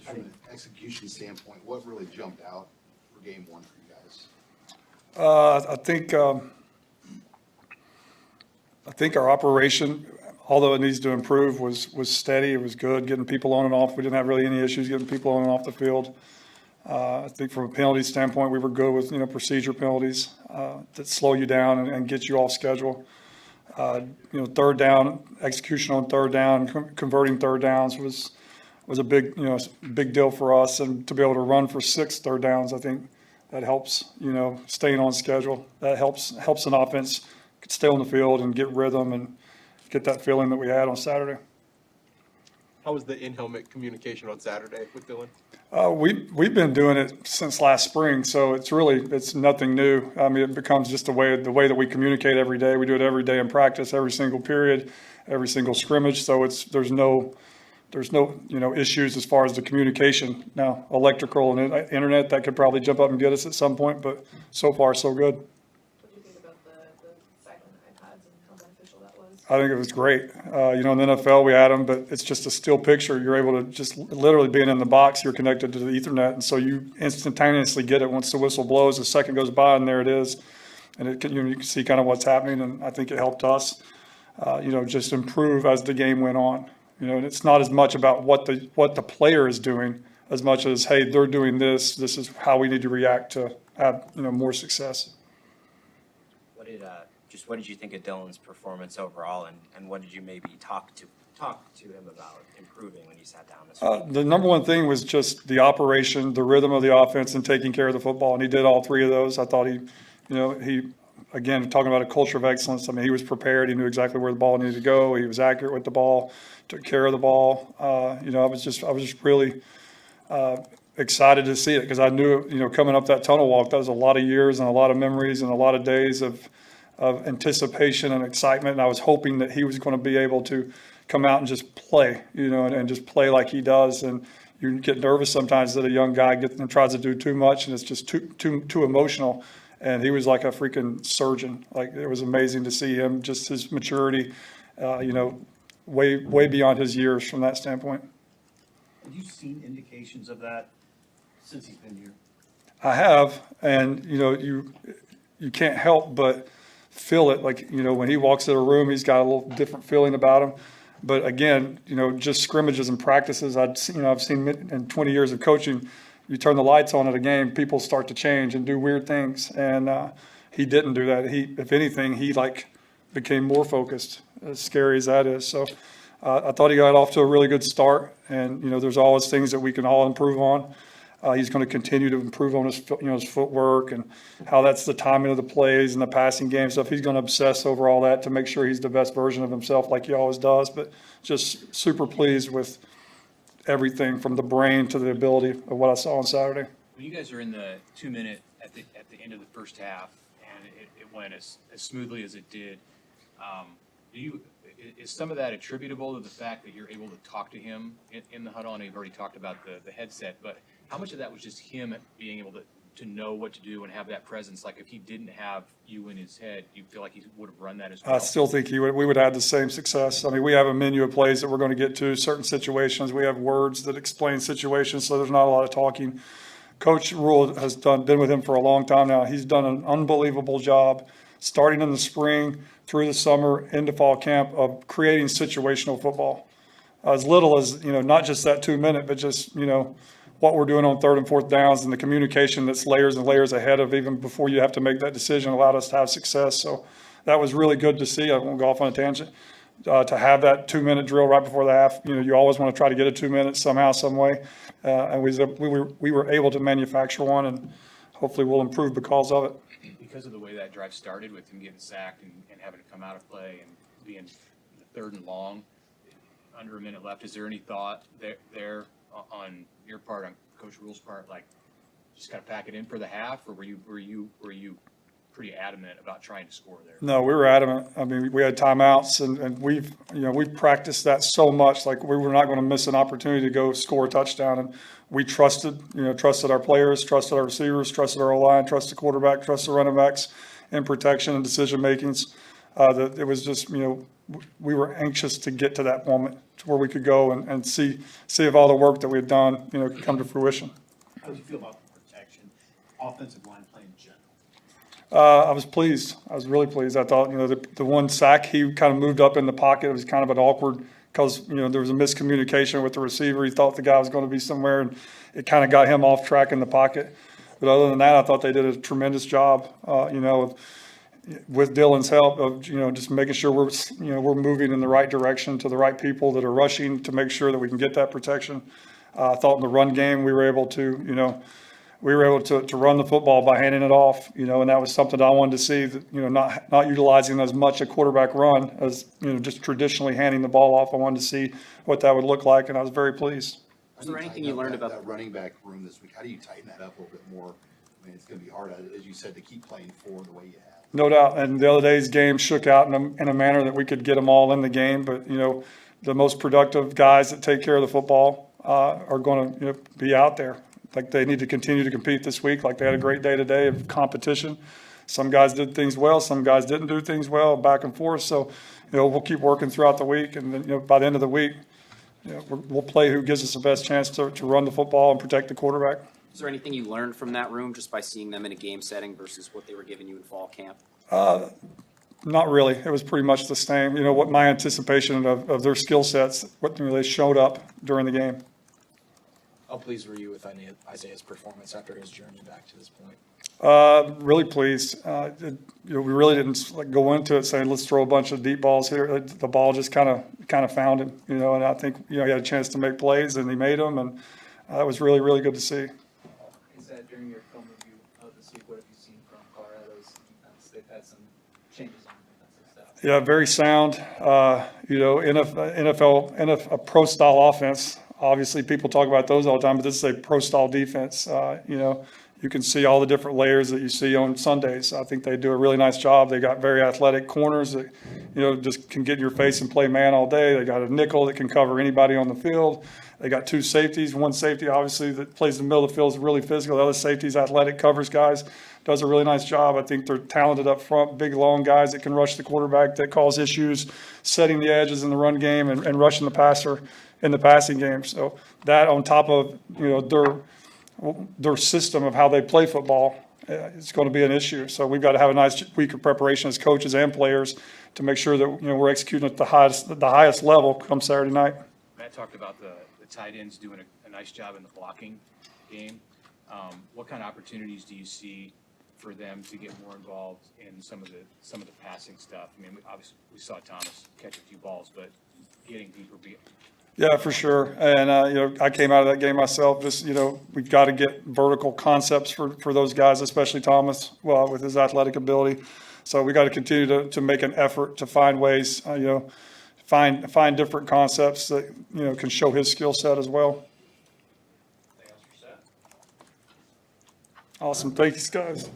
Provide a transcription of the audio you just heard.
From an execution standpoint, what really jumped out for game one for you guys? I think our operation, although it needs to improve, was steady. It was good, getting people on and off. We didn't have really any issues getting people on and off the field. I think from a penalty standpoint, we were good with, procedure penalties that slow you down and get you off schedule. Third down, execution on third down, converting third downs was a big, big deal for us. And to be able to run for 6 third downs, I think that helps, staying on schedule. That helps an offense stay on the field and get rhythm and get that feeling that we had on Saturday. How was the in-helmet communication on Saturday with Dylan? We've been doing it since last spring, so it's nothing new. I mean, it becomes just the way that we communicate every day. We do it every day in practice, every single period, every single scrimmage. So there's no issues as far as the communication. Now, electrical and internet, that could probably jump up and get us at some point, but so far so good. What do you think about the silent iPads and how beneficial that was? I think it was great. In the NFL we had them, but it's just a still picture. You're able to just literally being in the box, you're connected to the Ethernet, and so you instantaneously get it once the whistle blows. A second goes by, and there it is, and you can see kind of what's happening. And I think it helped us, just improve as the game went on. And it's not as much about what the player is doing as much as, hey, they're doing this. This is how we need to react to have more success. What did you think of Dylan's performance overall, and what did you maybe talk to him about improving when you sat down this week? The number one thing was just the operation, the rhythm of the offense, and taking care of the football, and he did all 3 of those. I thought he again, talking about a culture of excellence. I mean, he was prepared. He knew exactly where the ball needed to go. He was accurate with the ball, took care of the ball. I was just really excited to see it because I knew, coming up that tunnel walk, that was a lot of years and a lot of memories and a lot of days of anticipation and excitement. And I was hoping that he was going to be able to come out and just play, and just play like he does. And you get nervous sometimes that a young guy tries to do too much and it's just too emotional. And he was like a freaking surgeon. Like, it was amazing to see him, just his maturity, way beyond his years from that standpoint. Have you seen indications of that since he's been here? I have, and you can't help but feel it. Like, when he walks in a room, he's got a little different feeling about him. But again, just scrimmages and practices, I've seen in 20 years of coaching. You turn the lights on at a game, people start to change and do weird things. And he didn't do that. If anything, he became more focused, as scary as that is. So I thought he got off to a really good start. And, there's always things that we can all improve on. He's going to continue to improve on his footwork and how that's the timing of the plays and the passing game stuff. He's going to obsess over all that to make sure he's the best version of himself like he always does. But just super pleased with everything from the brain to the ability of what I saw on Saturday. When you guys are in the 2-minute at the end of the first half and it went as smoothly as it did, is some of that attributable to the fact that you're able to talk to him in the huddle? I know you've already talked about the headset, but how much of that was just him being able to know what to do and have that presence? Like, if he didn't have you in his head, do you feel like he would have run that as well? I still think we would have the same success. I mean, we have a menu of plays that we're going to get to, certain situations. We have words that explain situations, so there's not a lot of talking. Coach Rule has been with him for a long time now. He's done an unbelievable job starting in the spring, through the summer, into fall camp, of creating situational football. As little as, not just that 2-minute, but just, what we're doing on 3rd and 4th downs and the communication that's layers and layers ahead of even before you have to make that decision allowed us to have success. So that was really good to see. I won't go off on a tangent. To have that 2-minute drill right before the half, you always want to try to get a 2 minutes somehow, some way. And we were able to manufacture one, and hopefully we'll improve because of it. Because of the way that drive started with him getting sacked and having to come out of play and being 3rd and long, under a minute left, is there any thought there on your part, on Coach Rule's part, like just got to pack it in for the half, or were you pretty adamant about trying to score there? No, we were adamant. I mean, we had timeouts, and we've practiced that so much. Like, we were not going to miss an opportunity to go score a touchdown, and we trusted our players, trusted our receivers, trusted our O-line, trusted the quarterback, trusted the running backs in protection and decision makings. that it was just, we were anxious to get to that moment to where we could go and see if all the work that we had done, could come to fruition. How did you feel about the protection, offensive line play in general? I was pleased. I was really pleased. I thought, the one sack, he kind of moved up in the pocket. It was kind of an awkward, because, there was a miscommunication with the receiver. He thought the guy was going to be somewhere, and it kind of got him off track in the pocket. But other than that, I thought they did a tremendous job, with Dylan's help of, just making sure we're moving in the right direction to the right people that are rushing to make sure that we can get that protection. I thought in the run game, we were able to, to run the football by handing it off, and that was something I wanted to see, that, not utilizing as much a quarterback run as, just traditionally handing the ball off. I wanted to see what that would look like, and I was very pleased. Was there anything you learned about that running back room this week? How do you tighten that up a little bit more? I mean, it's going to be hard, as you said, to keep playing four the way you have. No doubt. And the other day's game shook out in a manner that we could get them all in the game. But, the most productive guys that take care of the football are going to be out there. Like, they need to continue to compete this week. Like, they had a great day today of competition. Some guys did things well. Some guys didn't do things well, back and forth. So, we'll keep working throughout the week. And then, by the end of the week, we'll play who gives us the best chance to run the football and protect the quarterback. Is there anything you learned from that room just by seeing them in a game setting versus what they were giving you in fall camp? Not really. It was pretty much the same. What my anticipation of their skill sets, what they showed up during the game. How pleased were you with Isaiah's performance after his journey back to this point? Really pleased. We really didn't go into it saying, let's throw a bunch of deep balls here. The ball just kind of found him, and I think, he had a chance to make plays, and he made them, and that was really, really good to see. Is that during your film review of this week, what have you seen from Colorado's defense? They've had some changes on defensive stuff. Yeah, very sound. NFL, a pro-style offense. Obviously, people talk about those all the time, but this is a pro-style defense. You can see all the different layers that you see on Sundays. I think they do a really nice job. They got very athletic corners that, just can get in your face and play man all day. They got a nickel that can cover anybody on the field. They got two safeties. One safety, obviously, that plays in the middle of the field is really physical. The other safety is athletic, covers guys, does a really nice job. I think they're talented up front, big, long guys that can rush the quarterback, that cause issues, setting the edges in the run game and rushing the passer in the passing game. So that on top of, their system of how they play football, it's going to be an issue. So we've got to have a nice week of preparation as coaches and players to make sure that, we're executing at the highest level come Saturday night. Matt talked about the tight ends doing a nice job in the blocking game. What kind of opportunities do you see for them to get more involved in some of the passing stuff? I mean, obviously we saw Thomas catch a few balls, but getting deeper. Yeah, for sure. And, I came out of that game myself. Just, we've got to get vertical concepts for those guys, especially Thomas, with his athletic ability. So we got to continue to make an effort to find ways, find different concepts that, can show his skill set as well. Awesome. Thanks, guys.